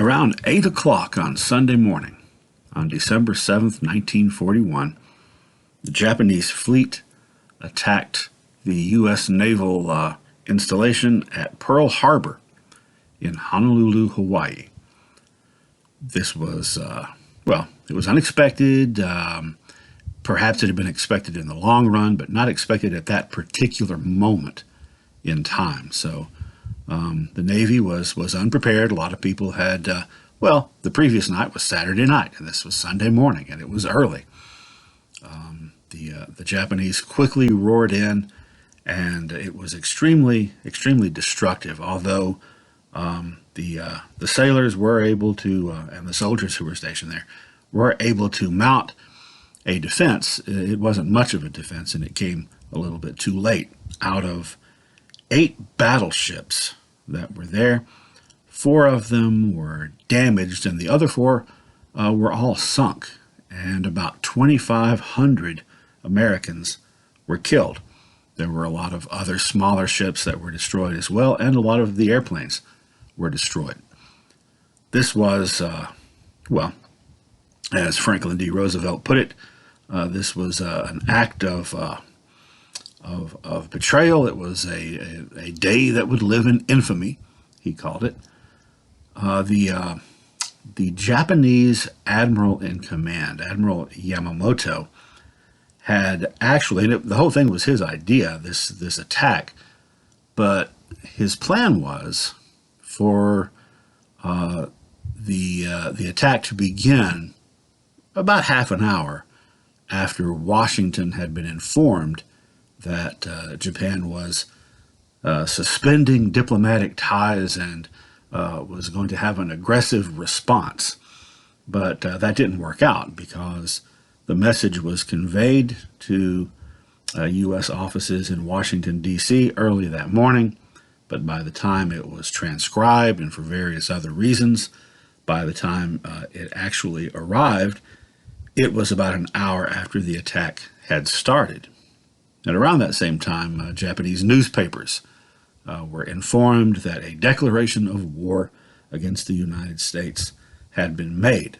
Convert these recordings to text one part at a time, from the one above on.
Around 8 o'clock on Sunday morning, on December 7th, 1941, the Japanese fleet attacked the U.S. naval installation at Pearl Harbor in Honolulu, Hawaii. This was, it was unexpected. Perhaps it had been expected in the long run, but not expected at that particular moment in time. So the Navy was unprepared. A lot of people had, the previous night was Saturday night, and this was Sunday morning, and it was early. The Japanese quickly roared in, and it was extremely destructive, although the sailors were able to, and the soldiers who were stationed there, were able to mount a defense. It wasn't much of a defense, and it came a little bit too late. Out of 8 battleships that were there, 4 of them were damaged, and the other 4 were all sunk, and about 2,500 Americans were killed. There were a lot of other smaller ships that were destroyed as well, and a lot of the airplanes were destroyed. This was, as Franklin D. Roosevelt put it, this was an act of betrayal. It was a day that would live in infamy, he called it. The Japanese admiral in command, Admiral Yamamoto, had actually, and the whole thing was his idea, this attack, but his plan was for the attack to begin about half an hour after Washington had been informed that Japan was suspending diplomatic ties and was going to have an aggressive response. But that didn't work out because the message was conveyed to U.S. offices in Washington, D.C. early that morning, but by the time it was transcribed and for various other reasons, by the time it actually arrived, it was about an hour after the attack had started. And around that same time, Japanese newspapers were informed that a declaration of war against the United States had been made.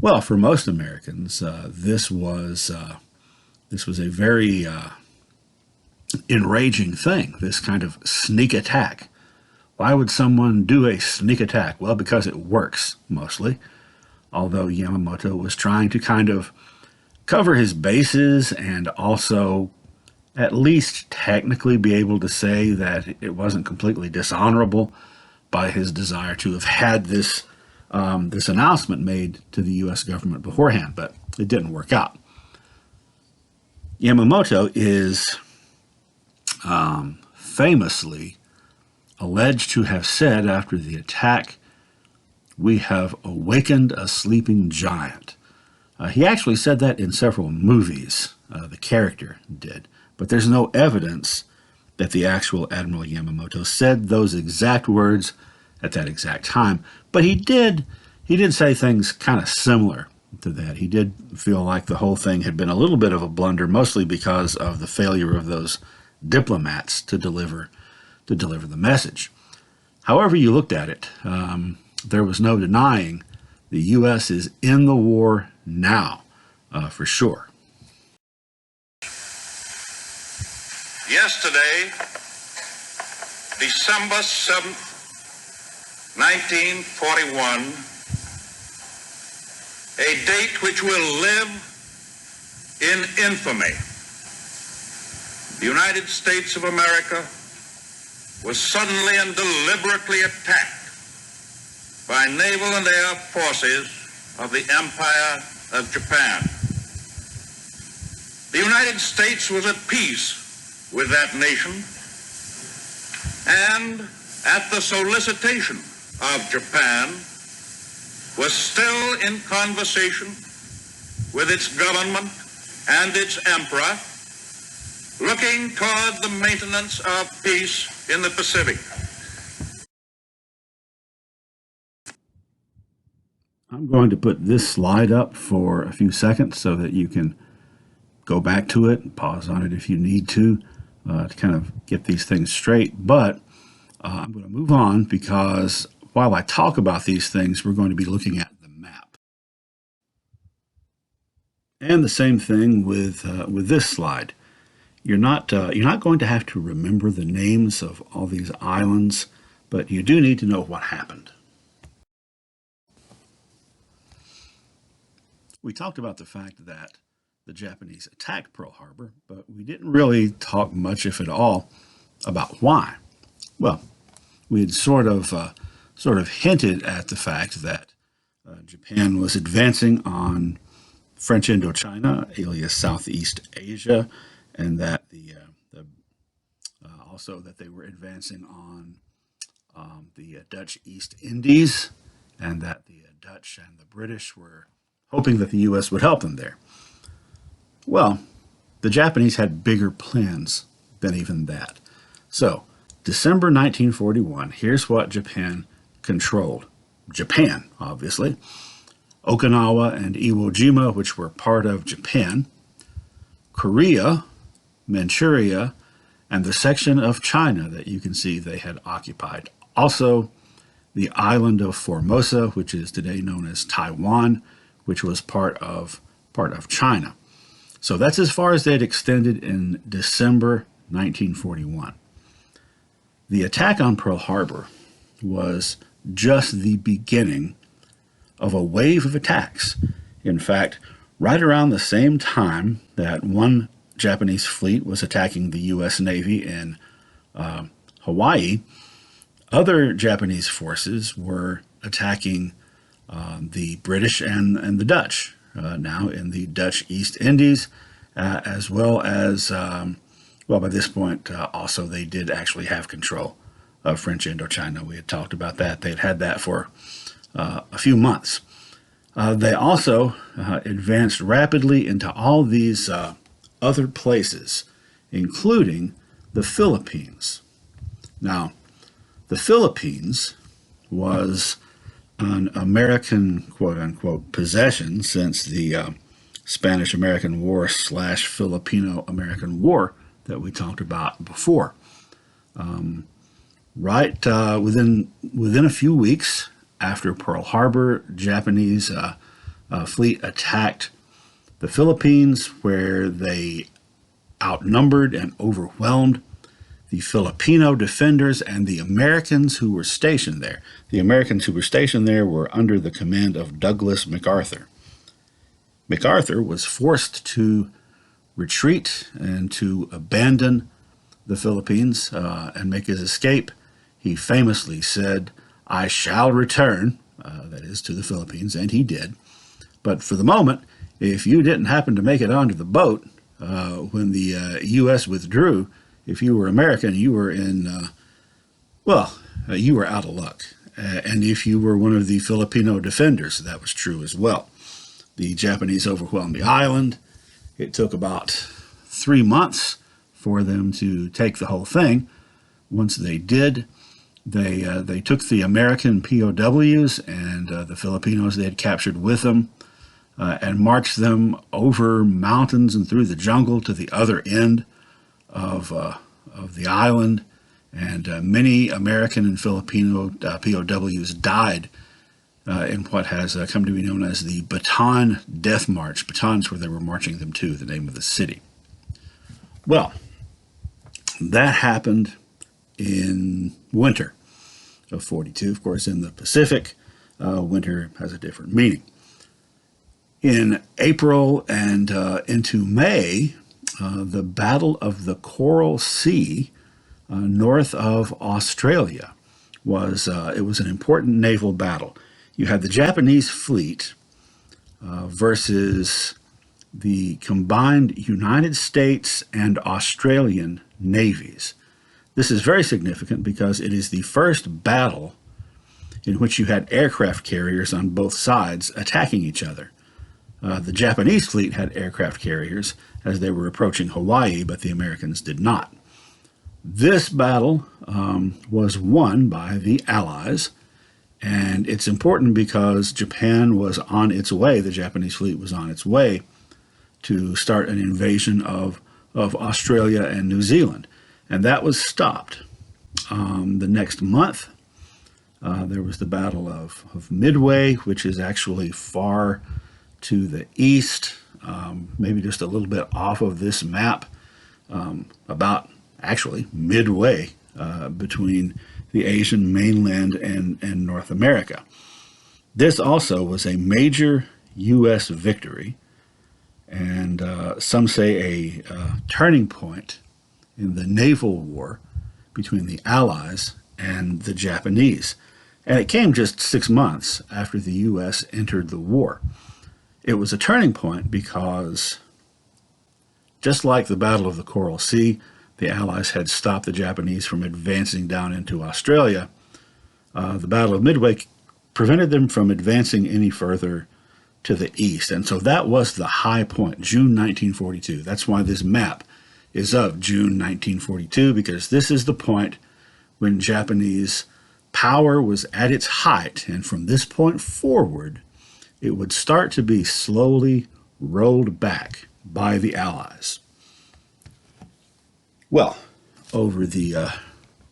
Well, for most Americans, this was a very enraging thing, this kind of sneak attack. Why would someone do a sneak attack? Well, because it works, mostly. Although Yamamoto was trying to kind of cover his bases and also at least technically be able to say that it wasn't completely dishonorable by his desire to have had this announcement made to the U.S. government beforehand, but it didn't work out. Yamamoto is famously alleged to have said after the attack, "We have awakened a sleeping giant." He actually said that in several movies, the character did, but there's no evidence that the actual Admiral Yamamoto said those exact words at that exact time. But he did say things kind of similar to that. He did feel like the whole thing had been a little bit of a blunder, mostly because of the failure of those diplomats to deliver the message. However you looked at it, there was no denying the U.S. is in the war now, for sure. Yesterday, December 7th, 1941, a date which will live in infamy. The United States of America was suddenly and deliberately attacked by naval and air forces of the Empire of Japan. The United States was at peace with that nation, and at the solicitation of Japan, was still in conversation with its government and its emperor, looking toward the maintenance of peace in the Pacific. I'm going to put this slide up for a few seconds so that you can go back to it and pause on it if you need to kind of get these things straight. But I'm going to move on because while I talk about these things, we're going to be looking at the map. And the same thing with this slide. You're not going to have to remember the names of all these islands, but you do need to know what happened. We talked about the fact that the Japanese attacked Pearl Harbor, but we didn't really talk much, if at all, about why. Well, we had sort of hinted at the fact that Japan was advancing on French Indochina, alias Southeast Asia, and that also that they were advancing on the Dutch East Indies, and that the Dutch and the British were hoping that the U.S. would help them there. Well, the Japanese had bigger plans than even that. So, December 1941, here's what Japan controlled. Japan, obviously. Okinawa and Iwo Jima, which were part of Japan. Korea, Manchuria, and the section of China that you can see they had occupied. Also, the island of Formosa, which is today known as Taiwan, which was part of China. So that's as far as they'd extended in December 1941. The attack on Pearl Harbor was just the beginning of a wave of attacks. In fact, right around the same time that one Japanese fleet was attacking the U.S. Navy in Hawaii, other Japanese forces were attacking the British and the Dutch, now in the Dutch East Indies, as well as, by this point, also they did actually have control of French Indochina. We had talked about that. They'd had that for a few months. They also advanced rapidly into all these other places, including the Philippines. Now, the Philippines was an American, quote-unquote, possession since the Spanish-American War / Filipino-American War that we talked about before. Within a few weeks after Pearl Harbor, Japanese fleet attacked the Philippines, where they outnumbered and overwhelmed the Filipino defenders and the Americans who were stationed there. The Americans who were stationed there were under the command of Douglas MacArthur. MacArthur was forced to retreat and to abandon the Philippines and make his escape. He famously said, "I shall return," that is, to the Philippines, and he did. But for the moment, if you didn't happen to make it onto the boat when the U.S. withdrew, if you were American, you were you were out of luck. And if you were one of the Filipino defenders, that was true as well. The Japanese overwhelmed the island. It took about 3 months for them to take the whole thing. Once they did, they took the American POWs and the Filipinos they had captured with them and marched them over mountains and through the jungle to the other end of the island. And many American and Filipino POWs died in what has come to be known as the Bataan Death March. Bataan's where they were marching them to, the name of the city. Well, that happened in winter of 42. Of course, in the Pacific, winter has a different meaning. In April and into May, the Battle of the Coral Sea north of Australia was an important naval battle. You had the Japanese fleet versus the combined United States and Australian navies. This is very significant because it is the first battle in which you had aircraft carriers on both sides attacking each other. The Japanese fleet had aircraft carriers as they were approaching Hawaii, but the Americans did not. This battle was won by the Allies, and it's important because Japan was on its way, the Japanese fleet was on its way to start an invasion of Australia and New Zealand. And that was stopped. The next month, There was the Battle of Midway, which is actually far to the east, maybe just a little bit off of this map, about actually midway between the Asian mainland and North America. This also was a major U.S. victory, and some say a turning point in the naval war between the Allies and the Japanese. And it came just 6 months after the U.S. entered the war. It was a turning point because, just like the Battle of the Coral Sea, the Allies had stopped the Japanese from advancing down into Australia. The Battle of Midway prevented them from advancing any further to the east. And so that was the high point, June 1942. That's why this map is of June 1942, because this is the point when Japanese power was at its height. And from this point forward, it would start to be slowly rolled back by the Allies. Well, over the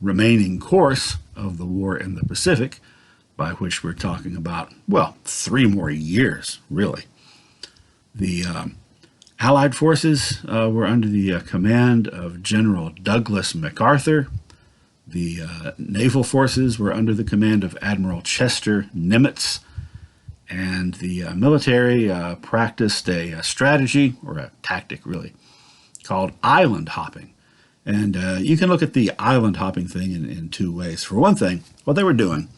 remaining course of the war in the Pacific, by which we're talking about, well, 3 more years, really, the Allied forces were under the command of General Douglas MacArthur. The naval forces were under the command of Admiral Chester Nimitz. And the military practiced a strategy, or a tactic really, called island hopping. And you can look at the island hopping thing in 2 ways. For one thing, what they were doing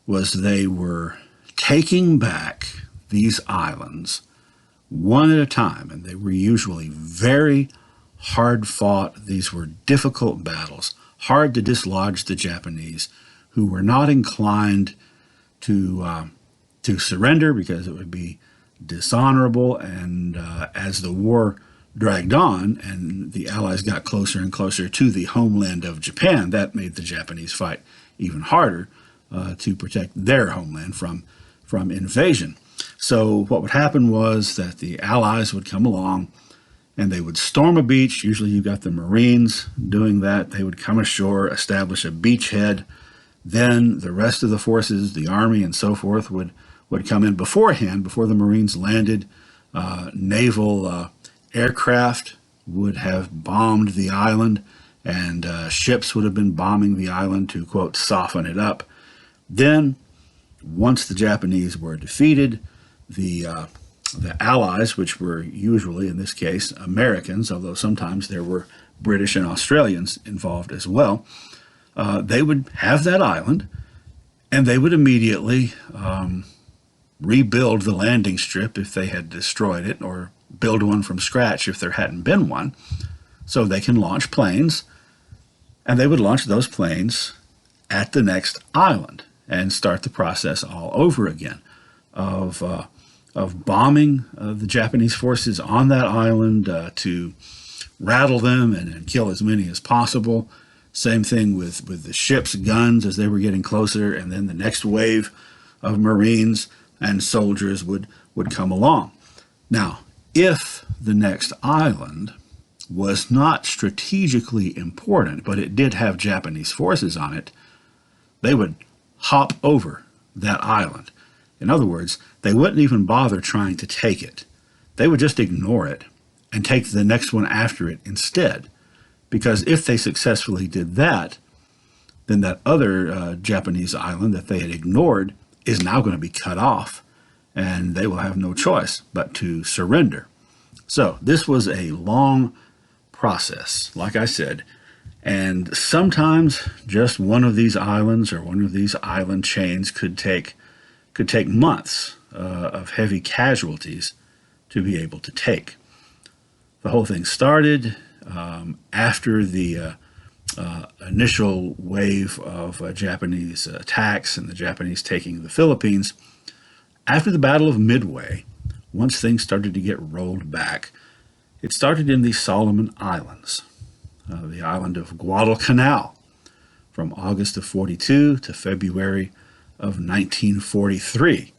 was they were taking back these islands one at a time, and they were usually very hard fought. These were difficult battles, hard to dislodge the Japanese, who were not inclined to surrender because it would be dishonorable. And as the war dragged on and the Allies got closer and closer to the homeland of Japan, that made the Japanese fight even harder to protect their homeland from invasion. So what would happen was that the Allies would come along and they would storm a beach. Usually you got the Marines doing that. They would come ashore, establish a beachhead. Then the rest of the forces, the army and so forth, would come in beforehand, before the Marines landed. Naval aircraft would have bombed the island, and ships would have been bombing the island to, quote, soften it up. Then, once the Japanese were defeated, the Allies, which were usually, in this case, Americans, although sometimes there were British and Australians involved as well, they would have that island, and they would immediately rebuild the landing strip if they had destroyed it, or build one from scratch if there hadn't been one, so they can launch planes. And they would launch those planes at the next island and start the process all over again of bombing the Japanese forces on that island to rattle them and kill as many as possible. Same thing with the ship's guns as they were getting closer, and then the next wave of Marines and soldiers would come along. Now, if the next island was not strategically important, but it did have Japanese forces on it, they would hop over that island. In other words, they wouldn't even bother trying to take it. They would just ignore it and take the next one after it instead. Because if they successfully did that, then that other Japanese island that they had ignored is now going to be cut off, and they will have no choice but to surrender. So this was a long process, like I said, and sometimes just one of these islands or one of these island chains could take months of heavy casualties to be able to take. The whole thing started after the initial wave of Japanese attacks and the Japanese taking the Philippines. After the Battle of Midway, once things started to get rolled back, it started in the Solomon Islands, the island of Guadalcanal, from August of 42 to February of 1943.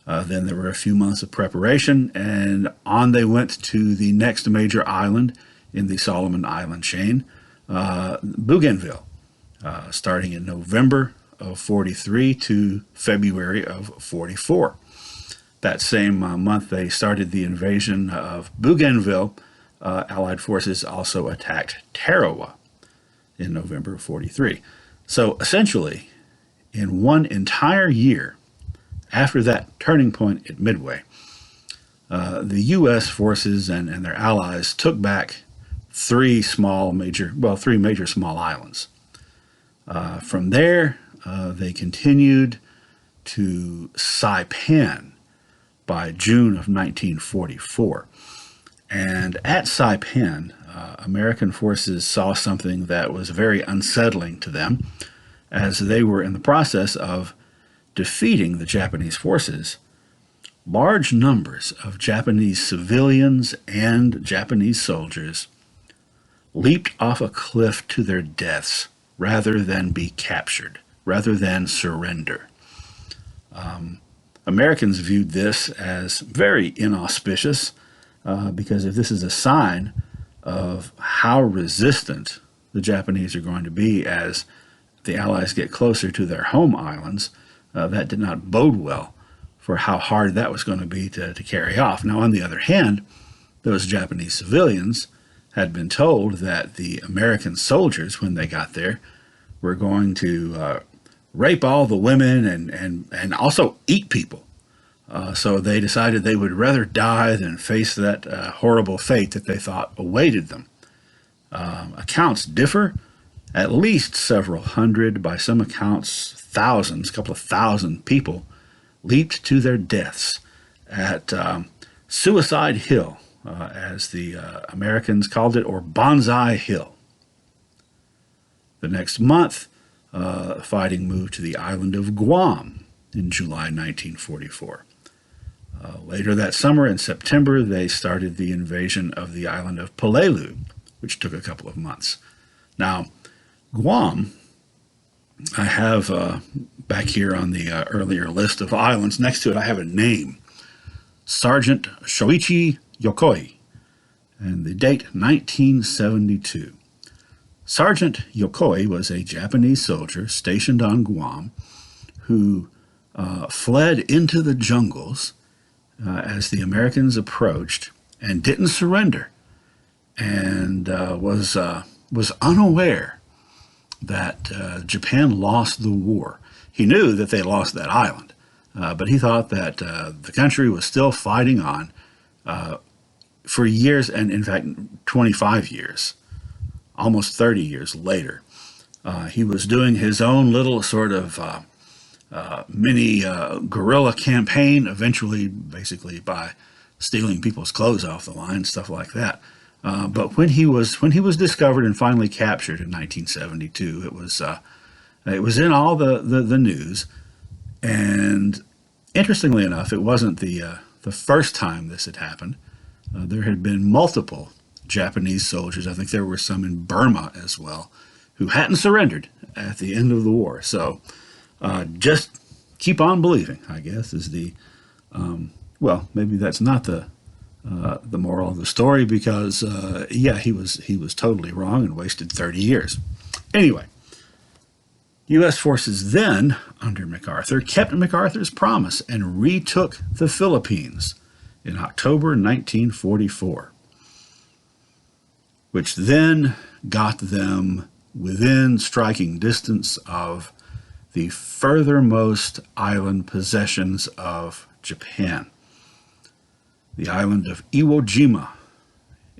Then there were a few months of preparation, and on they went to the next major island in the Solomon Island chain, Bougainville, starting in November of 43 to February of 44. That same month, they started the invasion of Bougainville. Allied forces also attacked Tarawa in November of 43. So essentially, in one entire year after that turning point at Midway, the U.S. forces and their allies took back three major small islands. From there, they continued to Saipan by June of 1944. And at Saipan, American forces saw something that was very unsettling to them, as they were in the process of defeating the Japanese forces. Large numbers of Japanese civilians and Japanese soldiers leaped off a cliff to their deaths rather than be captured, rather than surrender. Americans viewed this as very inauspicious, because if this is a sign of how resistant the Japanese are going to be as the Allies get closer to their home islands, that did not bode well for how hard that was going to be to carry off. Now, on the other hand, those Japanese civilians had been told that the American soldiers, when they got there, were going to rape all the women and also eat people. So they decided they would rather die than face that horrible fate that they thought awaited them. Accounts differ. At least several hundred, by some accounts thousands, a couple of thousand people leaped to their deaths at Suicide Hill, as the Americans called it, or Banzai Hill. The next month, fighting moved to the island of Guam in July 1944. Later that summer, in September, they started the invasion of the island of Peleliu, which took a couple of months. Now, Guam, I have back here on the earlier list of islands, next to it I have a name, Sergeant Shoichi Yokoi, and the date 1972. Sergeant Yokoi was a Japanese soldier stationed on Guam who fled into the jungles as the Americans approached and didn't surrender, and was unaware that Japan lost the war. He knew that they lost that island, but he thought that the country was still fighting on for years, and in fact 25 years, almost 30 years later. He was doing his own little sort of mini guerrilla campaign, eventually basically by stealing people's clothes off the line, stuff like that. But when he was discovered and finally captured in 1972, it was in all the news. And interestingly enough, it wasn't the first time this had happened. There had been multiple Japanese soldiers, I think there were some in Burma as well, who hadn't surrendered at the end of the war. So just keep on believing, I guess, is the well, maybe that's not the moral of the story, because yeah, he was totally wrong and wasted 30 years. Anyway, U.S. forces then, under MacArthur, kept MacArthur's promise and retook the Philippines in October 1944, which then got them within striking distance of the furthermost island possessions of Japan. The island of Iwo Jima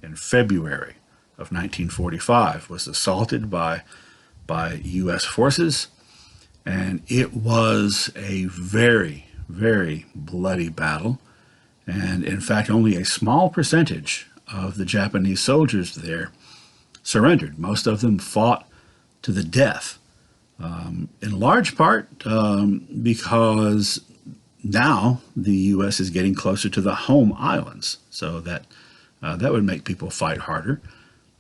in February of 1945 was assaulted by U.S. forces, and it was a very, very bloody battle. And in fact, only a small percentage of the Japanese soldiers there surrendered. Most of them fought to the death, in large part because now the U.S. is getting closer to the home islands, so that would make people fight harder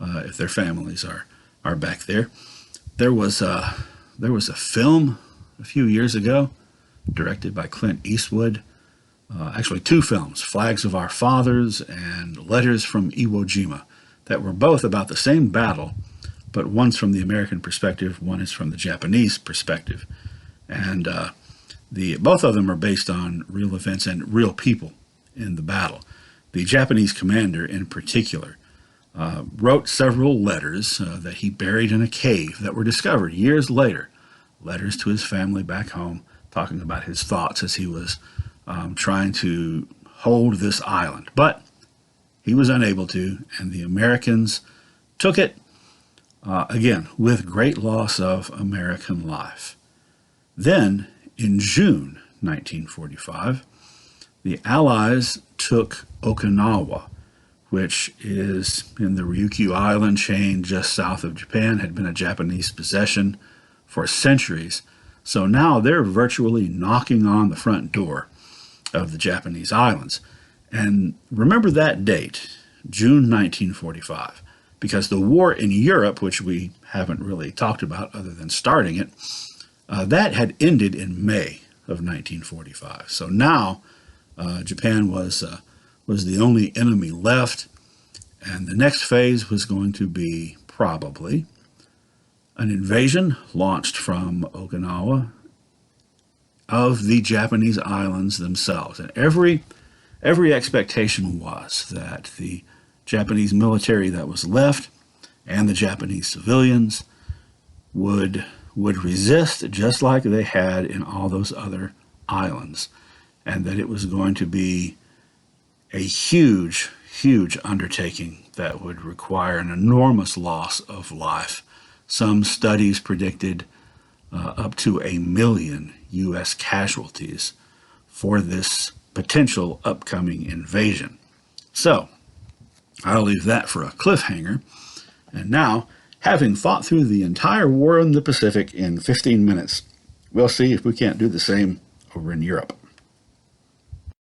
if their families are back there. There was a film a few years ago directed by Clint Eastwood. Actually, two films, Flags of Our Fathers and Letters from Iwo Jima, that were both about the same battle, but one's from the American perspective, one is from the Japanese perspective. And both of them are based on real events and real people in the battle. The Japanese commander, in particular, wrote several letters that he buried in a cave that were discovered years later. Letters to his family back home, talking about his thoughts as he was trying to hold this island. But he was unable to, and the Americans took it, again, with great loss of American life. Then, in June 1945, the Allies took Okinawa, which is in the Ryukyu Island chain just south of Japan, had been a Japanese possession for centuries. So now they're virtually knocking on the front door of the Japanese islands. And remember that date, June 1945, because the war in Europe, which we haven't really talked about other than starting it, that had ended in May of 1945. So now Japan was the only enemy left, and the next phase was going to be probably an invasion launched from Okinawa of the Japanese islands themselves. And every expectation was that the Japanese military that was left and the Japanese civilians would resist just like they had in all those other islands, and that it was going to be a huge, huge undertaking that would require an enormous loss of life. Some studies predicted up to 1 million U.S. casualties for this potential upcoming invasion. So, I'll leave that for a cliffhanger. And now, having fought through the entire war in the Pacific in 15 minutes, we'll see if we can't do the same over in Europe.